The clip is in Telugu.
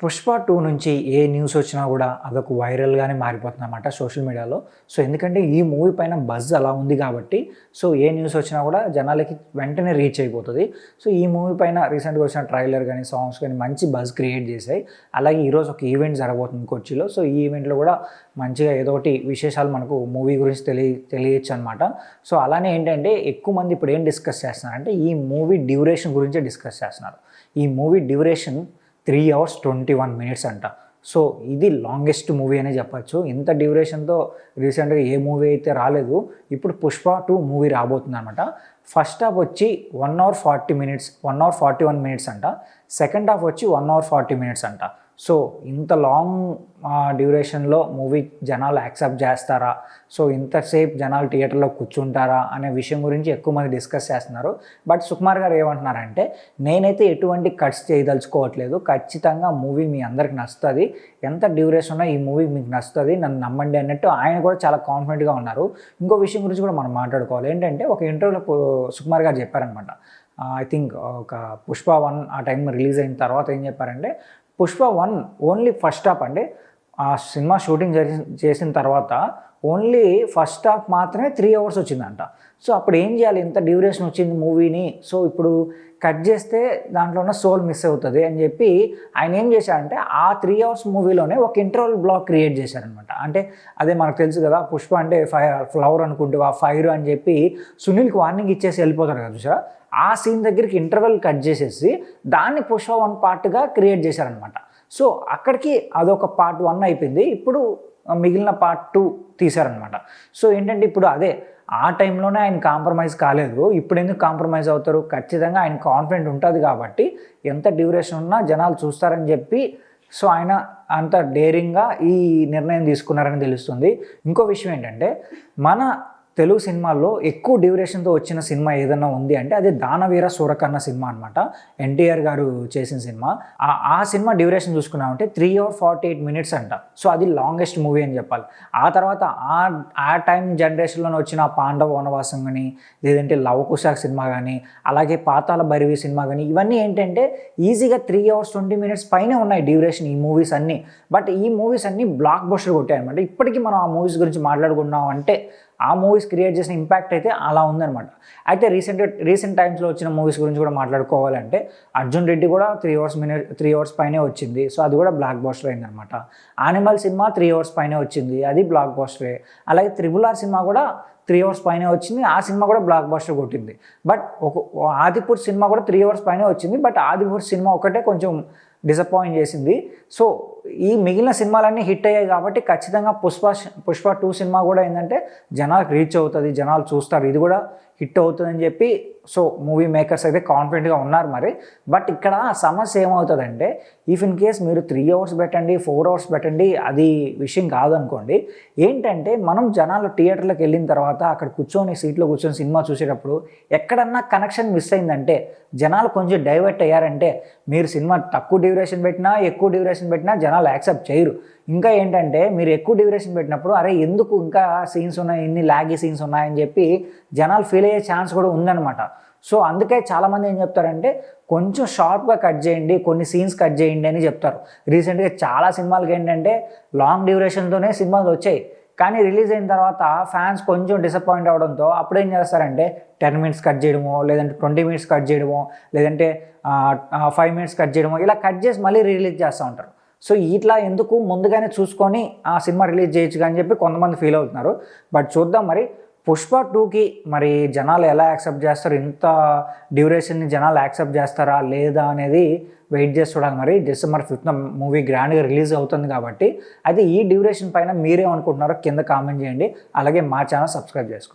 పుష్ప 2 నుంచి ఏ న్యూస్ వచ్చినా కూడా అదొక వైరల్‌గానే మారిపోతుందన్నమాట సోషల్ మీడియాలో. సో, ఎందుకంటే ఈ మూవీ పైన బజ్ అలా ఉంది కాబట్టి, సో ఏ న్యూస్ వచ్చినా కూడా జనాలకి వెంటనే రీచ్ అయిపోతది. సో, ఈ మూవీ పైన రీసెంట్‌గా వచ్చిన ట్రైలర్ గాని, సాంగ్స్ గాని మంచి బజ్ క్రియేట్ చేశాయి. అలాగే ఈరోజు ఒక ఈవెంట్ జరగబోతుంది కొచ్చిలో. సో, ఈ ఈవెంట్‌లో కూడా మంచిగా ఏదో ఒకటి విశేషాలు మనకు మూవీ గురించి తెలియచ్చనమాట. సో, అలానే ఏంటంటే ఎక్కువ మంది ఇప్పుడు ఏం డిస్కస్ చేస్తున్నారంటే ఈ మూవీ డ్యూరేషన్ గురించే డిస్కస్ చేస్తున్నారు. ఈ మూవీ డ్యూరేషన్ 3 hours 21 minutes అంట. సో ఇది లాంగెస్ట్ మూవీ అనే చెప్పచ్చు. ఇంత డ్యూరేషన్తో రీసెంట్గా ఏ మూవీ అయితే రాలేదు. ఇప్పుడు పుష్ప 2 మూవీ రాబోతుంది అనమాట. ఫస్ట్ హాఫ్ వచ్చి 1 hour 40 minutes, 1 hour 41 minutes అంట. సెకండ్ హాఫ్ వచ్చి 1 hour 40 minutes అంట. సో ఇంత లాంగ్ డ్యూరేషన్లో మూవీ జనాలు యాక్సెప్ట్ చేస్తారా, సో ఇంతసేపు జనాలు థియేటర్లో కూర్చుంటారా అనే విషయం గురించి ఎక్కువ మంది డిస్కస్ చేస్తున్నారు. బట్ సుకుమార్ గారు ఏమంటున్నారంటే, నేనైతే ఎటువంటి కట్స్ చేయదలుచుకోవట్లేదు, ఖచ్చితంగా మూవీ మీ అందరికి నచ్చుతుంది, ఎంత డ్యూరేషన్ ఉన్నా ఈ మూవీ మీకు నచ్చుతుంది, నన్ను నమ్మండి అన్నట్టు ఆయన కూడా చాలా కాన్ఫిడెంట్గా ఉన్నారు. ఇంకో విషయం గురించి కూడా మనం మాట్లాడుకోవాలి. ఏంటంటే ఒక ఇంటర్వ్యూలో సుకుమార్ గారు చెప్పారనమాట. ఐ థింక్ ఒక పుష్ప 1 ఆ టైం రిలీజ్ అయిన తర్వాత ఏం చెప్పారంటే, పుష్ప 1 ఓన్లీ ఫస్ట్ హాఫ్ అంటే ఆ సినిమా షూటింగ్ చేసిన తర్వాత ఓన్లీ ఫస్ట్ హాఫ్ మాత్రమే 3 hours వచ్చిందంట. సో అప్పుడు ఏం చేయాలి, ఇంత డ్యూరేషన్ వచ్చింది మూవీని, సో ఇప్పుడు కట్ చేస్తే దాంట్లో ఉన్న సోల్ మిస్ అవుతుంది అని చెప్పి ఆయన ఏం చేశారంటే ఆ 3 hours మూవీలోనే ఒక ఇంటర్వల్ బ్లాక్ క్రియేట్ చేశారనమాట. అంటే అదే మనకు తెలుసు కదా, పుష్ప అంటే ఫ్లవర్ అనుకుంటూ ఆ ఫైర్ అని చెప్పి సునీల్కి వార్నింగ్ ఇచ్చేసి వెళ్ళిపోతారు కదా చూసారా, ఆ సీన్ దగ్గరికి ఇంటర్వెల్ కట్ చేసేసి దాన్ని పుష్ప 1 పార్ట్గా క్రియేట్ చేశారనమాట. సో అక్కడికి అదొక పార్ట్ 1 అయిపోయింది. ఇప్పుడు మిగిలిన పార్ట్ 2 తీశారనమాట. సో ఏంటంటే ఇప్పుడు అదే ఆ టైంలోనే ఆయన కాంప్రమైజ్ కాలేదు, ఇప్పుడు ఎందుకు కాంప్రమైజ్ అవుతారు, ఖచ్చితంగా ఆయన కాన్ఫిడెంట్ ఉంటుంది కాబట్టి ఎంత డ్యూరేషన్ ఉన్నా జనాలు చూస్తారని చెప్పి సో ఆయన అంత డేరింగ్గా ఈ నిర్ణయం తీసుకున్నారని తెలుస్తుంది. ఇంకో విషయం ఏంటంటే, మన తెలుగు సినిమాల్లో ఎక్కువ డ్యూరేషన్తో వచ్చిన సినిమా ఏదన్నా ఉంది అంటే అది దానవీర సూరకర్ణ సినిమా అనమాట. ఎన్టీఆర్ గారు చేసిన సినిమా. ఆ సినిమా డ్యూరేషన్ చూసుకున్నామంటే 3 hours 48 minutes అంట. సో అది లాంగెస్ట్ మూవీ అని చెప్పాలి. ఆ తర్వాత ఆ టైం జనరేషన్లో వచ్చిన పాండవ వనవాసం కానీ, లేదంటే లవకుశ సినిమా కానీ, అలాగే పాతాళ భైరవి సినిమా కానీ, ఇవన్నీ ఏంటంటే ఈజీగా 3 hours 20 minutes పైనే ఉన్నాయి డ్యూరేషన్ ఈ మూవీస్ అన్నీ. బట్ ఈ మూవీస్ అన్నీ బ్లాక్ బస్టర్ కొట్టాయి అనమాట. ఇప్పటికీ మనం ఆ మూవీస్ గురించి మాట్లాడుకున్నాం అంటే ఆ మూవీస్ క్రియేట్ చేసిన ఇంపాక్ట్ అయితే అలా ఉందన్నమాట. అయితే రీసెంట్ టైమ్స్లో వచ్చిన మూవీస్ గురించి కూడా మాట్లాడుకోవాలంటే అర్జున్ రెడ్డి కూడా 3 hours పైనే వచ్చింది. సో అది కూడా బ్లాక్ బస్టర్ అయిందనమాట. యానిమల్ సినిమా 3 hours పైనే వచ్చింది, అది బ్లాక్ బస్టరే. అలాగే RRR సినిమా కూడా 3 hours పైనే వచ్చింది, ఆ సినిమా కూడా బ్లాక్ బస్టర్ కొట్టింది. బట్ ఆదిపురుష్ సినిమా కూడా 3 hours పైనే వచ్చింది. బట్ ఆదిపురుష్ సినిమా ఒకటే కొంచెం డిసప్పాయింట్ చేసింది. సో ఈ మిగిలిన సినిమాలన్నీ హిట్ అయ్యాయి కాబట్టి ఖచ్చితంగా పుష్ప 2 సినిమా కూడా ఏంటంటే జనాలకు రీచ్ అవుతుంది, జనాలు చూస్తారు, ఇది కూడా హిట్ అవుతుందని చెప్పి సో మూవీ మేకర్స్ అయితే కాన్ఫిడెంట్గా ఉన్నారు మరి. బట్ ఇక్కడ సమస్య ఏమవుతుందంటే, ఇఫ్ ఇన్ కేస్ మీరు 3 hours పెట్టండి, 4 hours పెట్టండి, అది విషయం కాదనుకోండి. ఏంటంటే మనం జనాలు థియేటర్లోకి వెళ్ళిన తర్వాత అక్కడ కూర్చొని సీట్లో కూర్చొని సినిమా చూసేటప్పుడు ఎక్కడన్నా కనెక్షన్ మిస్ అయిందంటే, జనాలు కొంచెం డైవర్ట్ అయ్యారంటే, మీరు సినిమా తక్కువ డ్యూరేషన్ పెట్టినా ఎక్కువ డ్యూరేషన్ పెట్టినా జనాలు యాక్సెప్ట్ చేయరు. ఇంకా ఏంటంటే మీరు ఎక్కువ డ్యూరేషన్ పెట్టినప్పుడు అరే ఎందుకు ఇంకా సీన్స్ ఉన్నాయి, ఇన్ని లాగీ సీన్స్ ఉన్నాయని చెప్పి జనాలు ఫీల్ అయ్యే ఛాన్స్ కూడా ఉందన్నమాట. సో అందుకే చాలామంది ఏం చెప్తారంటే, కొంచెం షార్ప్గా కట్ చేయండి, కొన్ని సీన్స్ కట్ చేయండి అని చెప్తారు. రీసెంట్గా చాలా సినిమాలకి ఏంటంటే లాంగ్ డ్యూరేషన్తోనే సినిమాలు వచ్చాయి, కానీ రిలీజ్ అయిన తర్వాత ఫ్యాన్స్ కొంచెం డిసప్పాయింట్ అవడంతో అప్పుడు ఏం చేస్తారంటే 10 minutes కట్ చేయడమో, లేదంటే 20 minutes కట్ చేయడమో, లేదంటే 5 minutes కట్ చేయడమో, ఇలా కట్ చేసి మళ్ళీ రిలీజ్ చేస్తూ ఉంటారు. సో ఇట్లా ఎందుకు, ముందుగానే చూసుకొని ఆ సినిమా రిలీజ్ చేయొచ్చు అని చెప్పి కొంతమంది ఫీల్ అవుతున్నారు. బట్ చూద్దాం మరి పుష్ప 2కి మరి జనాలు ఎలా యాక్సెప్ట్ చేస్తారు, ఇంత డ్యూరేషన్ని జనాలు యాక్సెప్ట్ చేస్తారా లేదా అనేది వెయిట్ చేసి చూడాలి. మరి December 5th మూవీ గ్రాండ్గా రిలీజ్ అవుతుంది కాబట్టి అయితే ఈ డ్యూరేషన్ పైన మీరేమనుకుంటున్నారో కింద కామెంట్ చేయండి. అలాగే మా ఛానల్ సబ్స్క్రైబ్ చేసుకోండి.